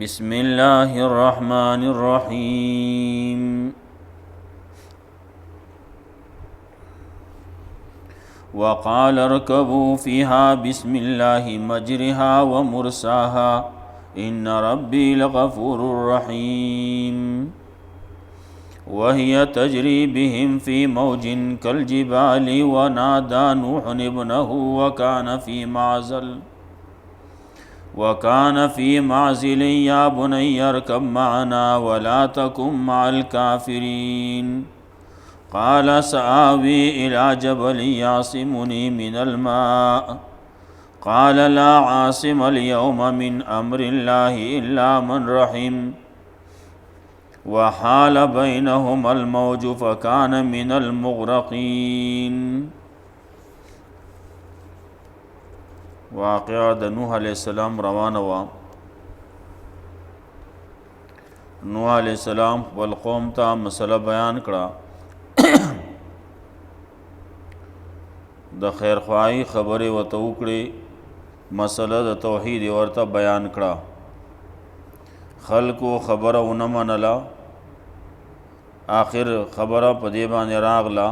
بسم اللہ الرحمن الرحیم وقال اركبوا فيها بسم الله مجرها ومرساها إن ربي لغفور رحيم وهي تجري بهم في موج كالجبال ونادى نوح ابنه وكان في معزل يا بني اركب معنا ولا تكن مع الكافرين قال سآوي إلى جبل يعصمني من الماء قال لا عاصم اليوم من أمر الله إلا من رحم وحال بينهما الموج فكان من المغرقين. واقعہ د نوح علیہ السلام روانه وا. نوح علیہ السلام خپل قوم ته مسله بیان کړه، د خیرخواهی خبرې ورته وکړې، مسله د توحید ورته بیان کړه. خلکو خبره ونه منله، آخر خبره په دې باندې راغله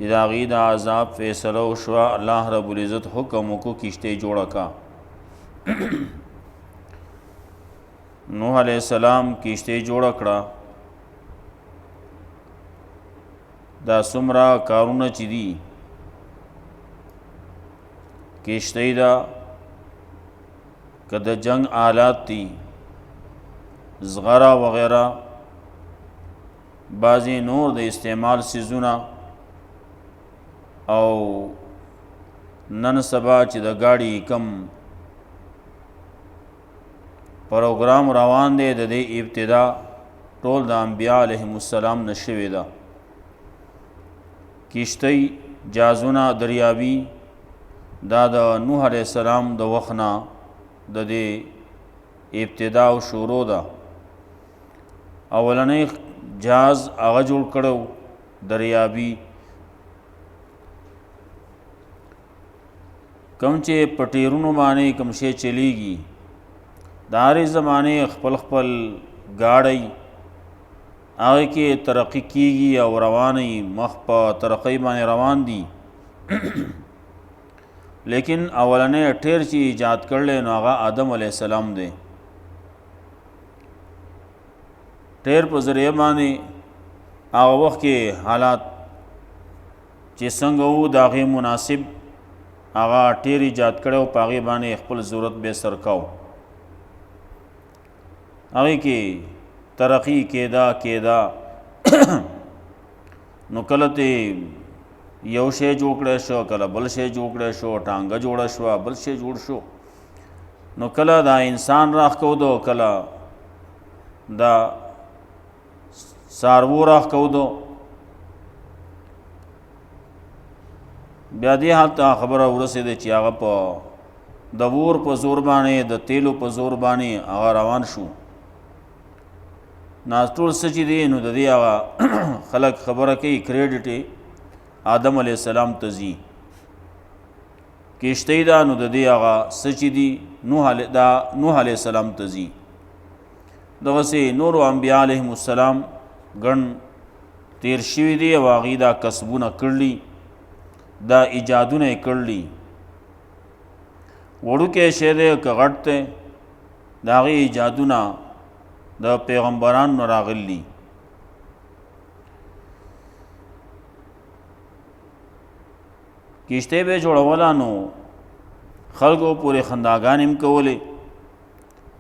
چې د هغې د عذاب فیصله وشوه. الله رب العزت حکم وکړو کشتۍ جوړه کا. نوح علیہ السلام کشتۍ جوړه کړه. دا څومره کارونه چې دي، کشتۍ دا که د جنگ آلات دي، زغره وغیره، بعضی نور د استعمال سیزونه، او نن سبا چې د گاڑی کم پروګرام روان دی، د دې ابتدا ټول د انبیاء علیهم السلام نه شوې ده. کشتۍ، جازونه، دریابي، دا د نوح علیہ السلام د وخت نه د دې ابتدا او شروع ده. اولنی جاز هغه جوړ کړو دریابي، کم چې پټیرونو باندې کم شی چلیږي، د هرې زمانې خپل خپل گاڑی هغې کې ترقی کیږي او رواني مخ په ترقی باندې روان دي. لیکن اولنی ټیر چې ایجاد کړلی نو هغه آدم علیہ السلام دی. ټیر په ذریعه باندې هغه وخت کې حالات چې څنګه وو د هغې مناسب هغه ټیر ایجاد کړی او په هغې باندې خپل ضرورت به سر کاو. هغې کې ترقی کېده نو کله ته یو شی جوړ کړی شو، کله بل شی جوړ کړی شو، ټانګه جوړه شوه، بل شی جوړ شو، نو کله دا انسان راښکودو، کله دا څاروو راښکودو. بیا دې حال ته خبره ورسېده چې هغه په د اور په زور باندې، د تیلو په زور باندې هغه روان شو. ټول څه چې دی نو د دې هغه خلک خبره کوي کریډټ آدم علیہ السلام ته ځي. کشتۍ ده نو د دې هغه څه چې دي نوح علیہ السلام ته ځي. دغسې نورو انبیاء علیهم السلام ګڼ تیر شوي دي او هغوی دا کسبونه کړلي، دا ایجادونه یې کړلي. وړوکی شی دی که غټ دی، د هغې ایجادونه د پیغمبرانو نه راغلي. کشتۍ به یې جوړوله نو خلکو پورې خنداګانې هم کولې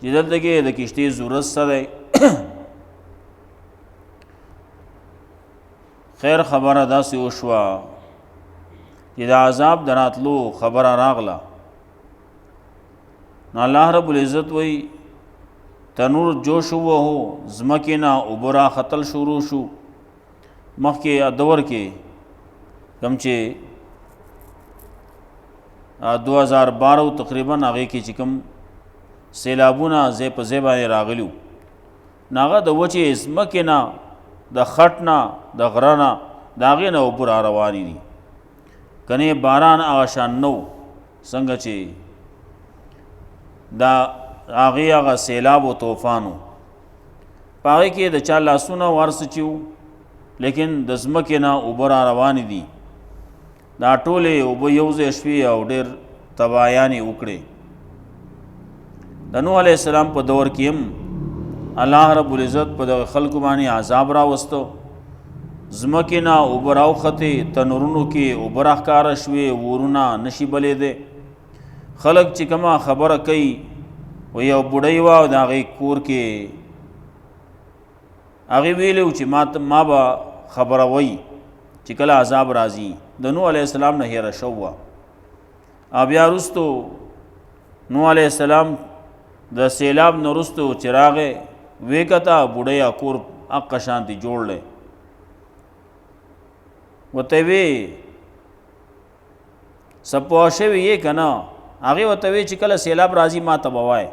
چې دلته کې د کشتۍ ضرورت څه دی. خیر خبره داسې وشوه چې د عذاب د راتلو خبره راغله. نو الله رب العزت وی تنور جوش ووهو، ځمکې نه اوبه راختل شروع شو. مخکې دور کې کوم چې 2012 تقریبا هغې کې چې کوم سیلابونه ځای په ځای باندې راغلي وو، نو هغه د وچې ځمکې نه، د خټ نه، د غره نه، د هغې نه اوبه را روانې دي. کنه باران هغه شان نو څنګه چې دا هغه سیلاب و طوفانو په هغې کې د چا لاسونه ورس چې وو لیکن د ځمکې نه اوبه را روانې دي دا ټولې اوبه یو ځای شوې او ډېر تباهیانې وکړې د نوح علیه السلام په دور کې هم الله رب العزت په دغه خلکو باندې عذاب راوسته ځمکې نه اوبه راوختې تنورونو کې اوبه راښکاره شوې ورونه نشي بلېدی خلک چې کومه خبره کوي و یو بوډۍ وه او د هغې کور کې هغې ویلي و چې ما به خبره وی چې کله عذاب راځي د نوح علیه السلام نه هیره شو وه او بیا وروستو نوح علیه السلام د سیلاب نه وروستو چې راغی ویې کته بوډۍ کور حقه شانتې جوړ دی ورته وی څه پوه شوي یې که نه هغې ورته وی چې کله سیلاب راځي ما ته به وایې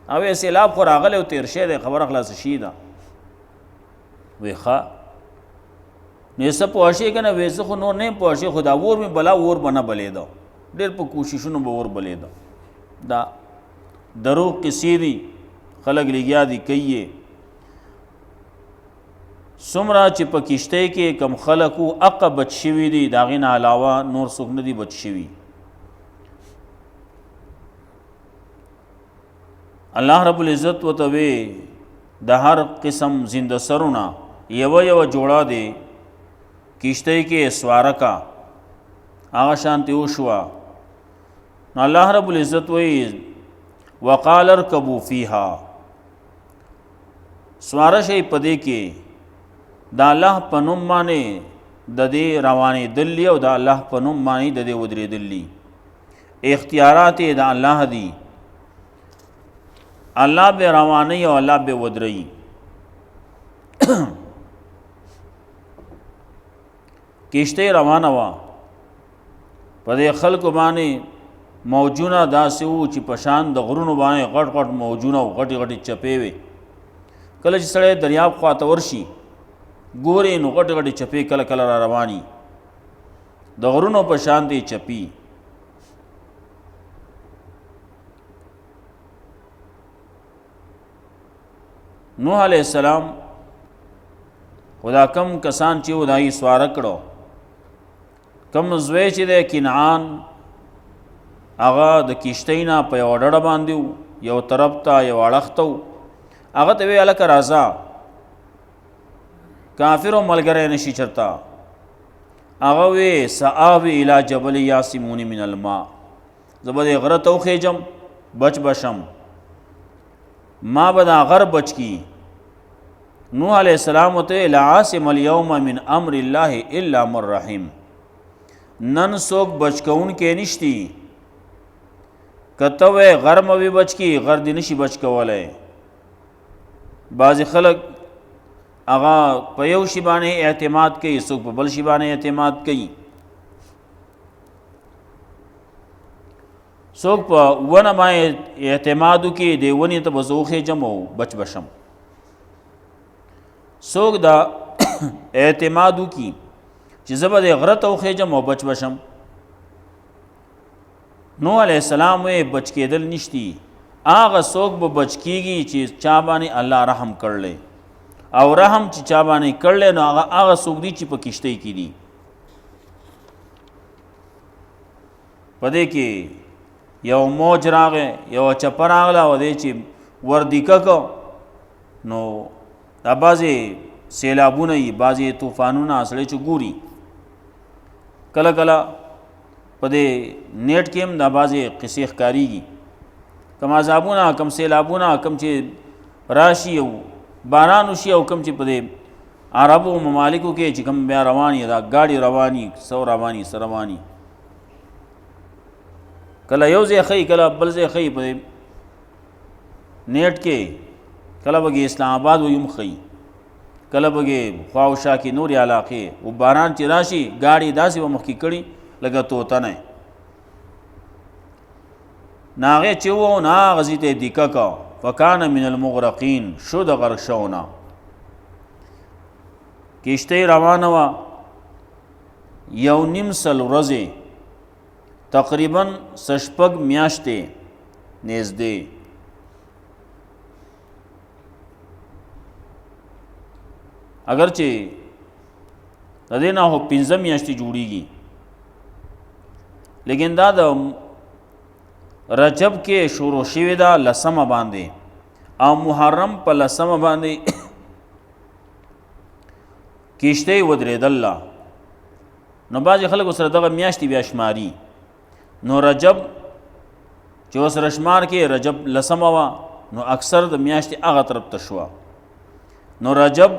او وی سیلاب خو راغلی او تېر شوی دی خبره خلاصه شي ده وی ښه نو یې څه پوه شوې که نه وی زه خو نور نه یم پوه شوې خو دا اور مې بلا اور به نه بلېده ډېر په کوششونو به اور بلېده دا دروغ قصې دي خلک لګیا دي کوي یې څومره چې په کشتۍ کې کم خلک وو هغه بچ شوي دي د هغې نه علاوه نور څوک نه دي بچ شوي الله رب العزت ورته وی د هر قسم زنده سرونه یوه جوړه دی کشتۍ کې سواره کا هغه شانتې وشوه نو الله رب العزت وی وقال ارکبوا فیها سواره شئ په دې کې د الله په نوم باندې د دې روانېدلي او د الله په نوم باندې د دې ودرېدلي اختیارات یې د الله دي الله به رواني او الله به ودرئ کشتۍ روانه وه په دې خلکو باندې موجونه داسې وو چې په شان د غرونو باندې غټ غټ موجونه او غټې غټې چپې وې کله چې سړی دریاب خواته ورشي ګورې نو غټې غټې چپې کله کله را رواني د غرونو په شان دې چپي نوح علیه السلام خدا کم کسان چې و دایي سواره کړو کم زوی چې دی کنعان هغه د کشتۍ نه په یوه ډډه باندې و یو طرف ته یو اړخ ته و هغه ته وی هلکه راځه کافر او ملګری نشي چرته هغه وی سآوي الی جبل یاسمونی من الماء زه به دې غره ته وخیجم بچ بشم ما به دا غر بچ کی نوح علیہ السلام ته لا عاصم اليوم من امر الله الا من رحم نن څوک بچ کون کې نشتی کته وې غر مې بچ کی غر دې نشي بچ کولای بعض خلک هغه په یو شی باندې اعتماد کوي څوک په بل شی باندې اعتماد کوي څوک په ونه باندې اعتماد کوي دی ونې ته به زه وخېجم او بچ بشم څوک دا اعتماد کوي چې زه به د غره ته وخېجم او بچ بشم نوح علیہ السلام وی بچ کېدل نشتی هغه څوک به بچ کېږي چې چا باندې الله رحم کړلی او رحم چې چا باندې کړلی نو هغه څوک دی چې په کشتۍ کې دي په دې کې یو موج راغی یو چپه راغله او دی چې وردیکه کو نو دا بعضې سیلابونه یي بعضې طوفانونه سړی چې ګوري کله کله په دې نیټ کې هم دا بعضې قصې ښکارېږي کم عذابونه کم سیلابونه کم چې راشي او باران وشي او کم چې په دې عربو ممالکو کې چې کم بیا رواني دا ګاډي رواني سو رواني سه رواني کله یو ځای ښیي کله بل ځای ښیي په دې نیټ کې کله بګې اسلام آباد ویم ښیي کله بګې خوا و شا کې نورې علاقې و باران چې راشي ګاډي داسې به مخکې کړي لکه توتنی نه هغې چې و نه هغه ځي ته یې دیکه که فکان من المغرقین شو د غرق شوونه کشتۍ روانه وه 1.5 سل ورځې تقریبا 6 میاشتې نږدې اگرچہ د دې نه خو 15 میاشتې جوړیږي، لیکن دا د رجب کې شروع شوې ده 10 باندې او محرم په 10 باندې کشته ودرېدل. نو بعضې خلکو سره دغه میاشتې بیا شماري، نو رجب چې ورسره شمار کې رجب 10 وه، نو اکثر د میاشتې هغه طرف ته شوه. نو رجب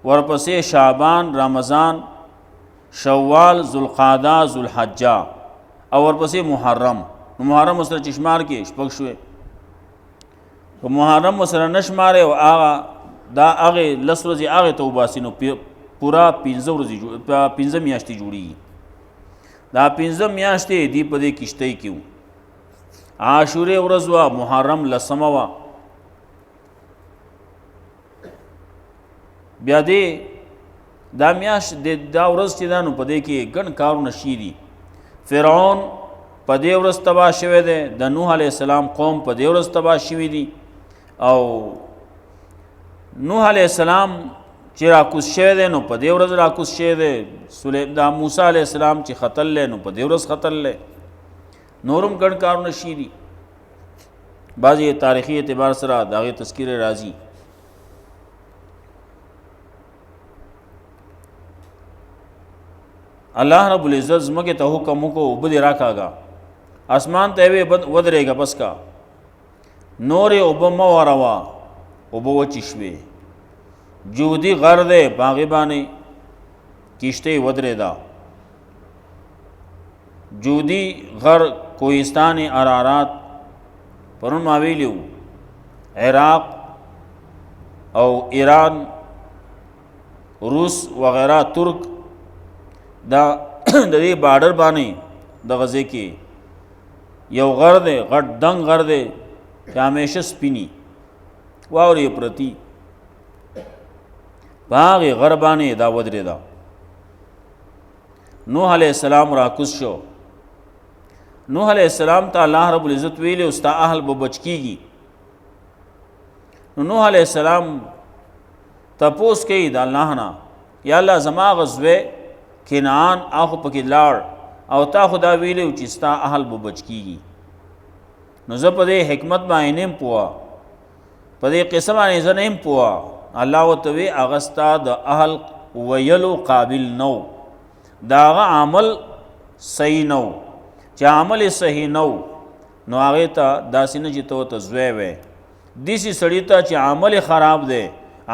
ورپسې شعبان، رمضان، شوال، ذوالقعده، ذوالحجه او ورپسې محرم. نو محرم سره چې شمار کې شپږ شوې، که محرم سره نه شمارې او هغه دا هغې 10 ورځې هغې ته وباسي، نو پورا 15 میاشتې جوړیږي. دا 15 میاشتې دی په دې کشتۍ کې وو. عاشورې ورځ وه، محرم 10 وه. بیا دې دا میاشت دا ورځ چې ده نو په دې کې ګڼ کارونه شي دي. فرعون په دې ورځ تباه شوی دی، د نوح علیه السلام قوم په دې ورځ تباه شوي دي، او نوح علیه السلام چې راکوز شوی دی نو په دې ورځ راکوز شوی دی. دا موسی علیه السلام چې ختللی نو په دې ورځ ختللی. نورم ګڼ کارونه شي دي. بعضې تاریخي اعتبار سره د هغې تذکیره راځي. الله رب العزت ځمکې ته حکم وکړو اوبه دې راکاږه، اسمان ته یې ودرېږه بس کا، نورې اوبه مه واروه، اوبه وچې شوې. جودي غر دی په هغې باندې کشتۍ ودرېده. جودي غر کوهستان ارارات پرون ما ویلي وو، عراق او ایران، روس وغیرہ ترک دا د دې بارډر باندې د غزې کې یو غر دی، غټ دنګ غر دی چې همیشه سپینی واورې پرتی، په هغې غر باندې دا ودرېده. نوح علیه السلام راکوز شو. نوح علیه السلام ته الله رب العزت ویلی ستا اهل به بچ کیږي. نو نوح علیه السلام تپوس کوي د الله نه، یا الله زما هغه زوی کنعان هغه پکې لاړ او تا خو دا ویلی چې ستا اهل به بچ کیږي. نو زه په دې حکمت باندې نه یم پوه، په دې قصه باندې زه نه یم پوه. الله ورته وی هغه ستا د اهل ویلو قابل نو، د هغه عمل صحیح نو. چې عمل صحیح نو نو هغې ته داسې نه چې ته ورته زوی وی. داسې سړي ته چې عمل خراب دی،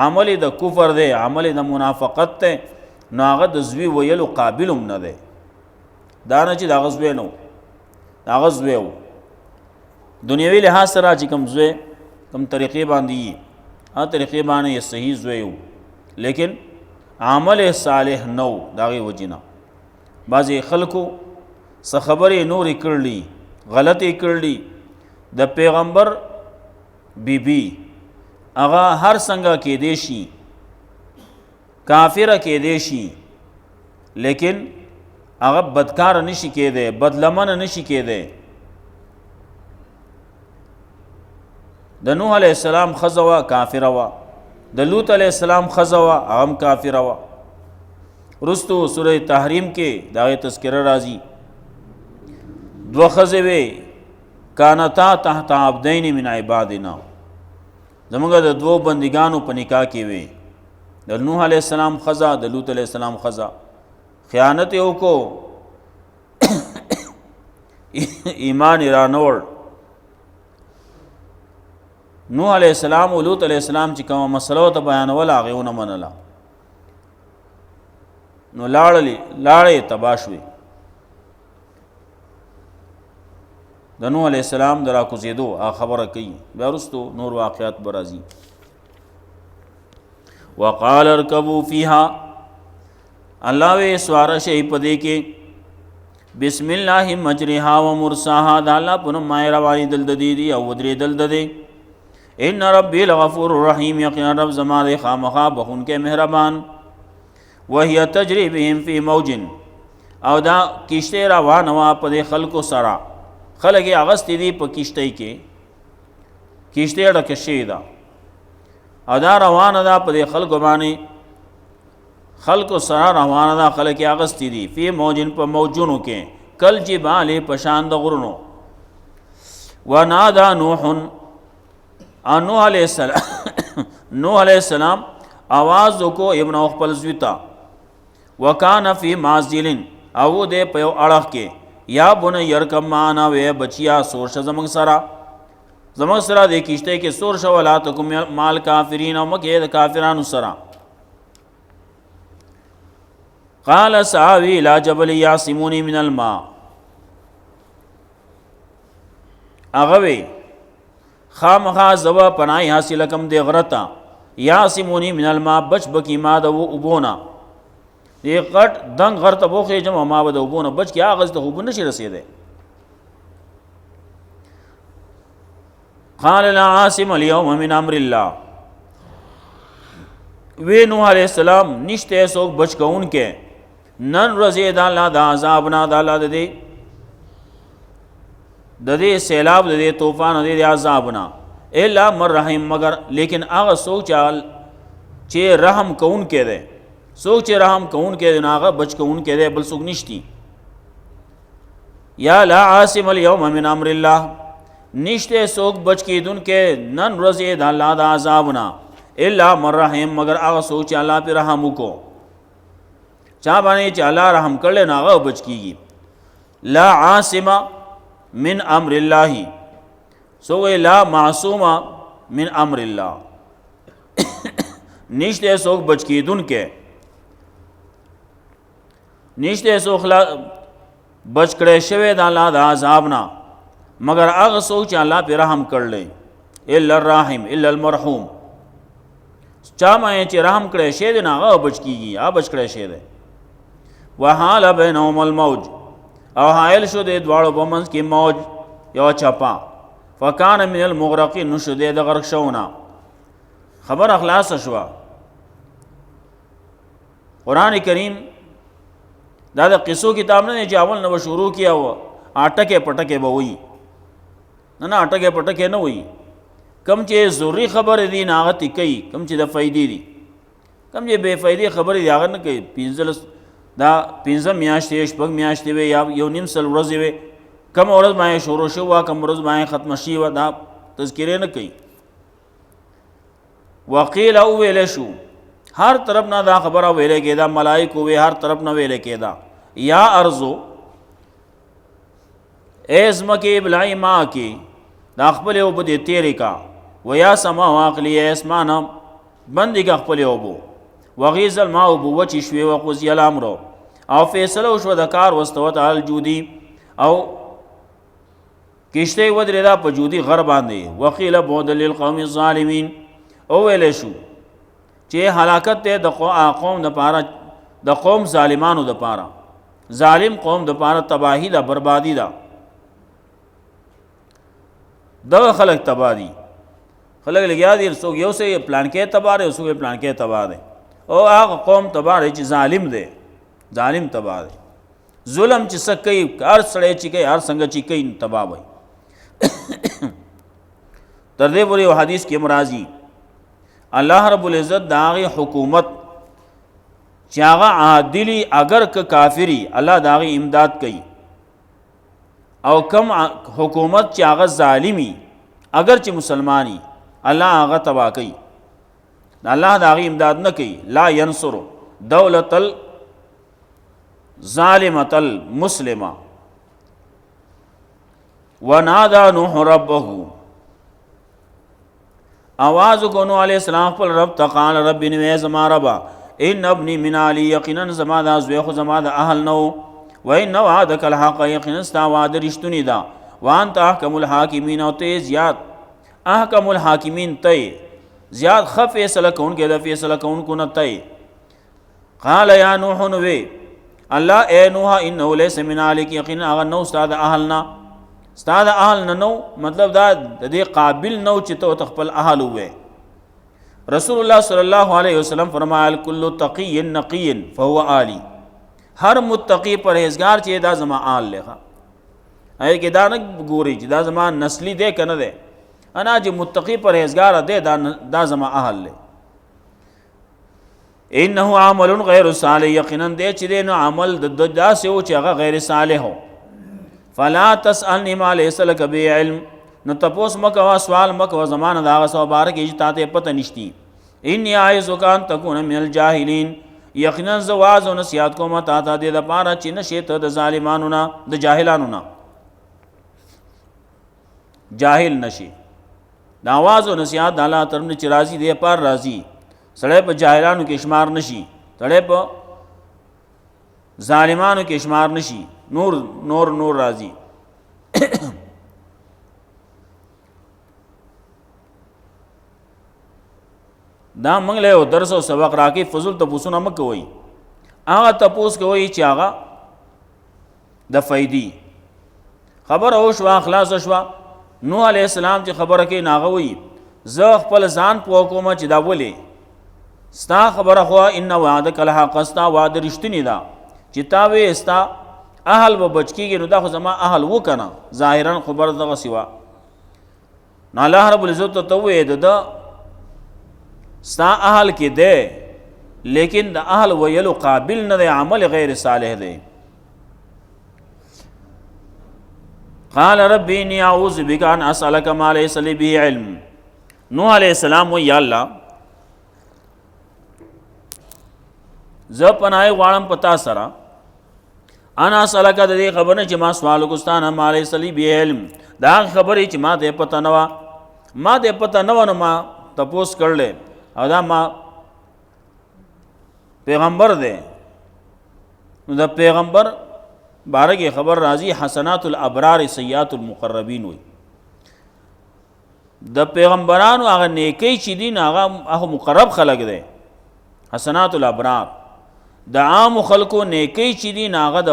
عمل د کفر دی، عمل د منافقت دی، نو هغه د زوی ویلو قابل هم نه دی. دا نه چې د هغه زوی نه و، د هغه زوی و. دنیوي لحاظ سره چې کوم زوی کوم طریقې باندې وي، هغه طریقې باندې یې صحیح زوی و، لیکن عمل صالح نه و. د هغې وجې نه بعضې خلکو څه خبرې نورې کړلي، غلطې کړلي. د پیغمبر بیبي هغه هر څنګه کېدی شي، کافره کېدی شي، لیکن هغه بدکاره نشي کېدی، بدلمنه نشي کېدی. د نوح علیه السلام ښځه وه کافره وه، د لوط علیه السلام ښځه وه هغه هم کافره وه. وروستو سوره تحریم کې د هغې تذکره راځي. 2 ښځې وې کانتا تحت عبدین من عبادنا، زمونږ د 2 بندګانو په نکاح کې وې، د نوح علیه السلام ښځه، د لوط علیه السلام ښځه. خیانت یې وکړو، ایمان یې رانوړ. نوح علیه السلام او لوط علیه السلام چې کومه مسله ورته بیانوله هغې ونه منله، نو لاړې تباه شوې. د نوح علیه السلام د راکوزېدو هغه خبره کوي، بیا وروستو نور واقعات به راځي. وقال ارکبوا فیها، الله وی سواره شئ په دې کې، بسم الله مجریها و مرساها، د الله په نوم مایې روانېدل د دې دي او ودرېدل د دې. ان ربی لغفور رحیم، یقینا رب زما دی خامخا بخونکی مهربان. وهي تجری بهم فی موج، او دا کشتۍ روانه وه په دې خلکو سره، خلک یې اغستې دي په کشتۍ کې، کشتۍ ډکه شوې ده او دا روانه ده په دې خلکو باندې خلق سره روانه ده، خلق یې اغستې دي، فی موجن په موجونو کې، کل جبال پشان د غرونو. ونادا نوح، نوح علیہ السلام نوح علیہ السلام آواز وکړو ابن خپل زوی ته، وکانه فی معزل، او دې په یو اړخ کې، یا بنی یرکب معنا، وې بچیا سور شه زموږ سره، زموږ سره دې کشته کې سور شه، ولا تکم مال کافرین، او مکه د کافرانو سره. قال سآوی الی جبل یعصمونی من الماء، هغه وی خامخا زوا پناهی حاصل کم دی غرتا، یعصمونی من الماء، بچ بکی ما د اوبونا، دی غټ دنګ غر ته بوخې جمع ما به د اوبونه بچ کې هغه ته اوبه نشي رسېدی. قال لا عاصم اليوم من امر الله، وی نوح علیہ السلام نشته څوک بچ کوونکی نن ورځې د الله د عذاب نه، د الله د دې سیلاب، د دې طوفان، د دې عذاب نه، الا من رحم، مگر لیکن هغه څوک چې رحم کوونکی دی، څوک چې رحم کوونکی دی هغه بچ کوونکی دی، بل څوک نشتی. یا لا عاصم اليوم من امر الله، نشته څوک بچ کیدونکی نن ورځې د الله د عذاب نه، الا من رحم، مگر هغه څوک چې الله پې رحم وکړو، چا باندې چې الله رحم کړلی نو هغه بچ کیږي. لا عاصم من امر الله، سو لا معصوم من امر الله، نشته څوک بچ کیدونکی، نشته څوک بچ کړی شوی د الله د عذاب نه، مگر هغه څوک چې الله پې رحم کړلی، الا الرحیم الا المرحوم، چا باندې چې رحم کړی شی دی نو هغه بچ کیږي، هغه بچ کړی شی دی. وحال بینهم الموج، او حائل شو د دواړو په منځ کې موج، یو چپا، فکان من المغرقین، نو شو د غرق شونا. خبر اخلاص شوه. قرآن کریم دا د قصو کتاب نه دی چې اول نه به شروع کیا و اټکې پټکې به وایي، نه اټکې پټکې نه وایي، کم چې ضروري خبرې دي نه هغه کوي، کم چې د فایدې دي، کم چې بې فایدې خبرې دي هغه نه کوي. دا 15 میاشتې، 6 میاشتې وي، یا یو نیم سل ورځې وي، کم ورځ باندې شروع شو وه، کم ورځ باندې ختمه شي وه، دا تذکرې نه کوي. وقیل او ویلې شو، هر طرف نه دا خبره ویلې کېده، ملائکو وی هر طرف نه ویلې کېده، یا ارضو، اے ځمکې ابلعی ماءکی، دا خپلې اوبه دې تېرې کا، و یا سما واقلي، اے اسمانه بندې کا خپلې اوبو، وغیظ الماء، اوبه وچې شوې، وقضی الامر، او فیصله وشوه د کار، واستوت علی الجودي، او کشته ودرېده په جودي غر باندې، وقیل بعدا للقوم الظالمین، او ویلې شو چې هلاکت دی د قوم دپاره، د قوم ظالمانو دپاره، ظالم قوم دپاره تباهي ده، بربادي ده. دغه خلق تباه دي، خلق لګیا دي، څوک یو څه پلان کې تباه دی، څوک پلان کې تباه دی، او هغه قوم تباه دی چې ظالم دی، ظالم تباه دی. ظلم چې څه کوي، هر سړی چې کوي، هر څنګه چې کوي تباه وي. تر دې پورې یو حدیث کې مرازي الله رب العزت د هغې حکومت چې هغه عادلي، اگر که کافري، الله د هغې امداد کوي، او کم حکومت چې هغه ظالمي، اگر چې مسلمانی، الله هغه تباه کوي، الله د هغې امداد نه کوي. لا ینصر دولت الظالمة المسلمة. ونادى نوح ربه، آواز کو نوح علیہ السلام پر رب تقال، رب نوے زما ربا، ان ابنی من علی، یقینا زما دا زوی خو زما دا اهل نو، و ان وعدک الحق، یقینا ستا وعده رښتونی ده، وانت احکم الحاکمین، او ته زیات احکم الحاکمین، ته زیاد ښه فیصله کوونکی د فیصله کوونکو نه ته. قال یا نوح، نوې الله اے نوح، انه لیس من علیک، یقینا هغه نو ستا د اهل نه، ستا د اهل نه نو، مطلب دا د دې قابل نو چې ته خپل اهل وې. رسول الله صلی الله علیه وسلم فرمایل کل تقی نقی فهو آلی، هر متقی پرهیزگار چې دا زما آل لغه، اې کې دا نه ګوري چې دا زما نسلی دی کنه دی، انا چې متقی پرهیزگار دی دا زما اهل له. انه عمل غیر صالح، یقینا دې چې دې نو عمل د داسې و چې هغه غیر صالح و. فلا تسألنی ما لیس لک به علم، نو تپوس مکوه سوال مکوه زمانه د هغه څه باره کې چې تا ته پته نشتی. انی اعظک ان تکون من الجاهلین، یقینا زه واعظ او نصیحت کوم تا ته دې دپاره چې نشې ته د ظالمانو نه، د جاهلانو نه جاهل نشي. د آواز او نصیحت د الله طرف نه چې راځي دې پر راځي، سړی په جاهلانو کې شمار نشي، سړی په ظالمانو کې شمار نشي، نور راځي. دا موږ له درس او سبق راکې فضل تپوسونه مه کوئ، هغه تپوس کوئ چې هغه د فایدې خبره وشوه، خلاصه شوه. نوح علیه السلام چې خبره کوي ناغه وایي زه خپل ځان پوه کوم چې دا ولې ستا خبره خو ان وعدک الحق، ستا وعده رښتینې ده چې تا وې ستا اهل به بچ کېږي، نو دا خو زما اهل وکنه ظاهرا خبر دغسې وه. نو الله رب العزت ته ووایې د ستا اهل کې دی، لیکن د اهل ویلو قابل نه دی، عمل غیر صالح دی. قال رب انی اعوذ بک ان اسألک ما لیس لی به علم. نوح علیہ السلام وی یا الله زه پناه غواړم پتا سره انا اسألک د دې خبر نه چې ما سوال وکستانه ما لیس لی به علم، دا خبرې چې ما ته پته نه وه، ما ته پته نه وه نو ما تپوس کړلی او دا ما پیغمبر دی. نو د پیغمبر باره کې خبر راځي حسنات الابرار سیئات المقربین وي. د پیغمبرانو هغه نیکی چې دي هغه مقرب خلق دی، حسنات الابرار. د عام خلکو نیکی چې دي هغه د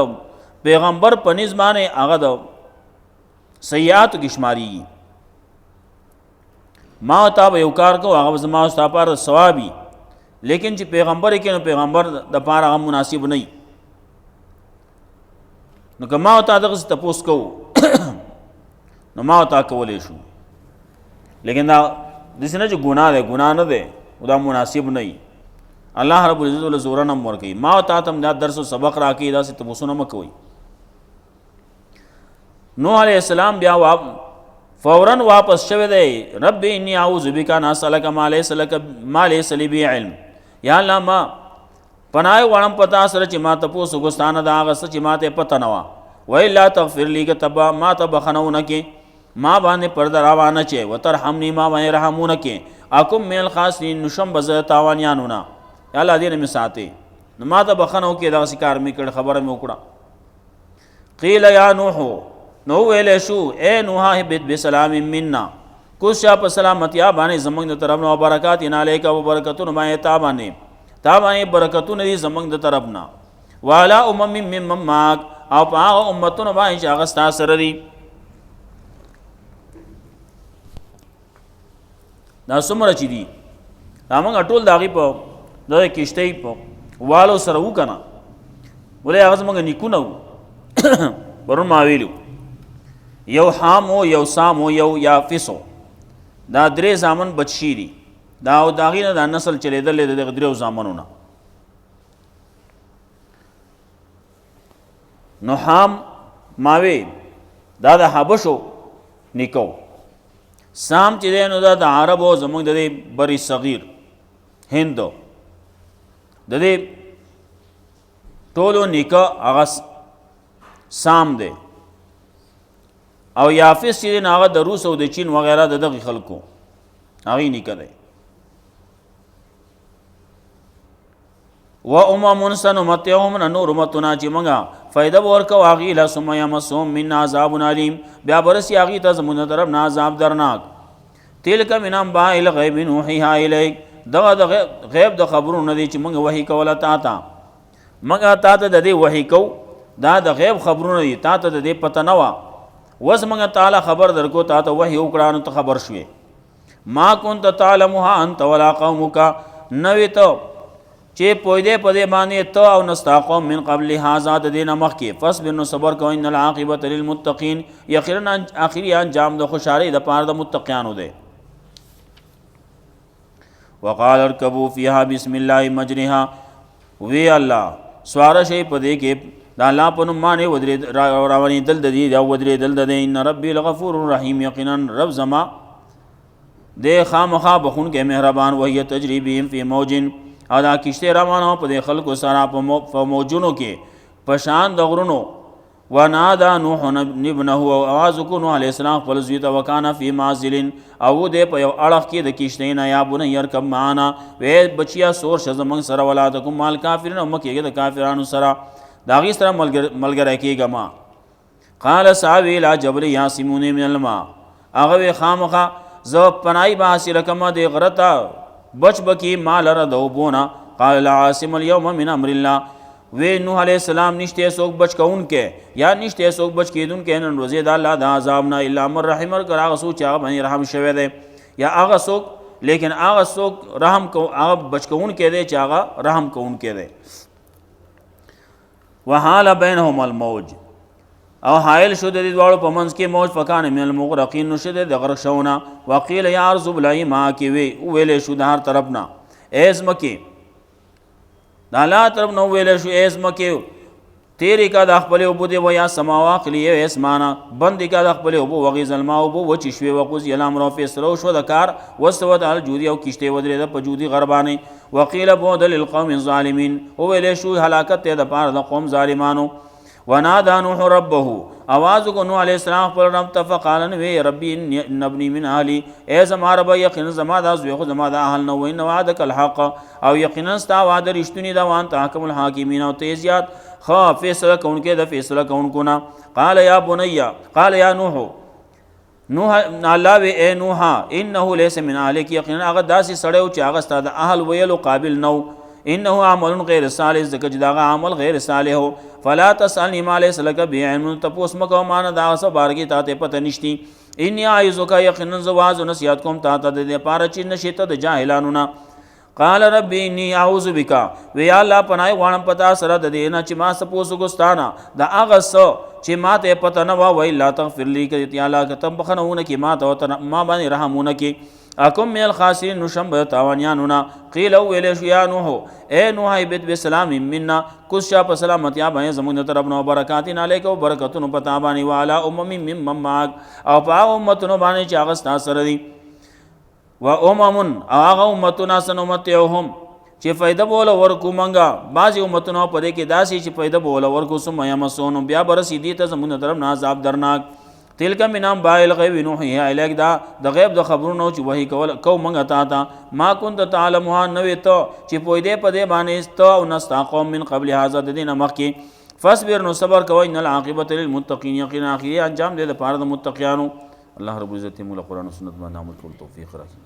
پیغمبر په نسبت باندې هغه د سیئاتو کې شمارېږي. ما تا به یو کار کو هغه زما او ستا لپاره ثواب وي، لیکن چې پیغمبر کې نو پیغمبر دپاره هغه مناسب نه وي. نو که ما او تا دغسې تپوس کوو نو ما او تا کولی شو، لیکن دا داسې نه چې ګناه دی، ګناه نه دی، دا مناسب نه وي. الله رب العزت له زوره نه ورکوي. ما او تا ته هم دا درس و سبق راکوي، داسې تپوسونه مه کوئ. نوح علیہ السلام بیا فوراً واپس شوی دی، رب انی اعوذ بک ان اسألک ما لیس لی به علم. یا الله ما پناه غواړم پتا سره چې ما تپوس وکستانه د هغه څه چې ما ته پته نه وه. والا تغفر لی که تبا ما ته بخښنه ونه کې، ما باندې پرده راوانه چې وترحمني ما باندې رحم ونه کې، اکم من الخاسرین نو شم به زه تاوانیانو نه. یا الله دې نه مې ساتې، نو ما ته بخښنه وکړې، دغسې کار مې کړ، خبره مې وکړه. قیل یا نوح، نو ویلی شو اے نوح اهبط بسلام منا، کوز شه په سلامتیا باندې زموږ د طرف نه، و برکات علیک، و برکتونه باندې تا باندې برکتونه دي زموږ د طرف نه، وعلی امم ممن معک، او په هغه امتونو باندې چې هغه ستا سره دي. دا څومره چې دي دا موږ ټول د هغې په د کشتۍ په والو سره وو که نه، ولې هغه زموږ نیکونه وو. پرون ما ویلي یو حام و، یو سام و، یو یافس و، دا درې زامن بچشي دي. دا او د هغې نه دا نسل چلېدلی د دغه درېو زامنو نه. نو حام ماوی دا د حبشو نیکو، سام چې دی نو دا د عربو زموږ د دې بری صغیر هندو د دې ټولو نیکه هغه سام دی. او یافس چې دی نو هغه د روس او د چین وغیره د دغې خلکو هغې نیکه دی. و امم سنمتعهم، نور امتونه چې موږ فایده به ورکوو هغې له، ثم یمسهم منا عذاب علیم، بیا به رسي هغې ته زموږ د طرف نه عذاب درناک. تلک من انباء الغیب نوحیها الیک، دغه د غیب د خبرونه دی چې موږ وحی کوله تا ته، موږ تا ته د دې وحی کوو، دا د غیب خبرونه دي، تا ته د دې پته نه وه. اوس موږ تعالی خبر درکو، تا ته وحی وکړه نو ته خبر شوې. ما كنت تعلمها انت ولا قومک، نوې ته چې پوهېدې په دې باندې ته او نستا قوم من قبل هذا د دې نه مخکې. فاصبر، نو صبر کوه، ان العاقبة للمتقین، یقینا آخري انجام د خوشحالۍ دپاره د متقیانو دی. وقال ارکبوا فیها بسم الله مجرها وی الله سواره شي په دې کې د الله په نوم باندې روانېدل د دې او ودرېدل د دې ان ربي لغفور رحیم یقینا رب زما د خامخا بخون کې مهربان وهي تجری بهم فی موج او دا کشته روانه په دې خلکو سره په موجونو کې په شان د غرونو ونادى نوح ابنه او आवाज کو نوح علیہ السلام خپل زوی ته وکانا فی معزل او دې په یو اړخ کې د کشته نه یا بنه يرکب معنا وې بچیا سور شزمن سره ولادکم مال کافرین او مکه د کافرانو سره داغي سره ملګری کېګه ما قال صاحب الى جبل یاسمون من الماء هغه خامخه ز پنای با حاصل کما د غرتا بچ بکی مال را دوبونا قال لا عاصم اليوم من امر الله وی نوح علیہ السلام نشته سوک بچ کون کې یا نشته سوک بچ کیدون کې نن روزه د الله د عذاب نه الا من رحم کر هغه سوچ هغه باندې رحم شوه دی یا هغه سوک لیکن هغه سوک رحم کو هغه بچ کون کې دی چې هغه رحم کون کې دی وحال بینهم الموج او حائل شو د دې دواړو په منځ کې موج فکان من المغرقین نو شد د غرق شونه وقیل یا ارض بلای ما کې وی ویلې شو د هر طرف نه ایز مکی دا لا طرف نو ویلې شو ایز مکی تیری کا د خپل ابو دی و یا سماوا خلیه اسمانه بند کا د خپل ابو وغی ظلما ابو و چشوي وقوز یلام رو فیصلو شو د کار وسود ال جودی او کشته ودرې د پجودی غربانه وقیل بود للقوم الظالمین او ویلې شو هلاکت ته د پاره د قوم ظالمانو ونادى نوح ربه आवाज کو نوح علیہ السلام پر رب تفقالن وی ربی ابنی من اهلی ای زما رب یقینا زما د زوی خو زما د اهل نو وین وعدک الحق او یقینا ستا وعده رښتونی دا وان تحکم الحاکمین او تیزیات خا فیصله کون کې د فیصله کون کو نا قال یا بنیا قال یا نوح الله وی اے نوح انه ليس من اهلک یقینا هغه داسې سړیو چې هغه ستا د اهل ویلو قابل نو انه عمل غیر صالح زکه چې دا عمل غیر صالح هو فلا تسالني ما ليس لك بعلم تپوس مکو مان دا سو بارګی ته پته نشتی ان اعوذک یقینا زواز نصیحت کوم ته د پاره چې نشیته د جاهلانو نه قال ربي اني اعوذ بك ويا الله پناه غوانم پتا سره د دینه چې ما سپوس ګستانه دا هغه سو چې ما ته پته نه و لا تغفر لي کتی الله کتم بخنونه کی ما ته ما باندې رحمونه کی اکم من الخاسرین نشم تاوانیانونا قیل ویل شو یا نوح اے نوح بیت بسلام منا کس شا په سلامتیا باندې زمونږ طرفنا برکاتین علیک او برکتونو پتا باندې والا ممن معک او په امتونو باندې چې هغه ستاسو سره دي و هغه امتونه سنمتعهم چې فائدہ بوله ورکو منګه بعضی امتونو په دې کې داسې چې فائدہ بوله ورکو سم یمسون بیا برسیدي ته زمونږ طرف عذاب درناک تلک منام بایل غیب نوحی الیک دا د غیب د خبرونو چې وਹੀ کو منګه تا ما كنت تعلمها نوې ته چې پوی دې په دې باندې ته او نستا قوم من قبل هذا د دین مخکې فاصبر نو صبر کوی ان العاقبه للمتقین یقینا اخری انجام دې د پاره د متقینانو الله رب عزت مولا قرآن و سنت باندې عمل کول توفیق راکړي.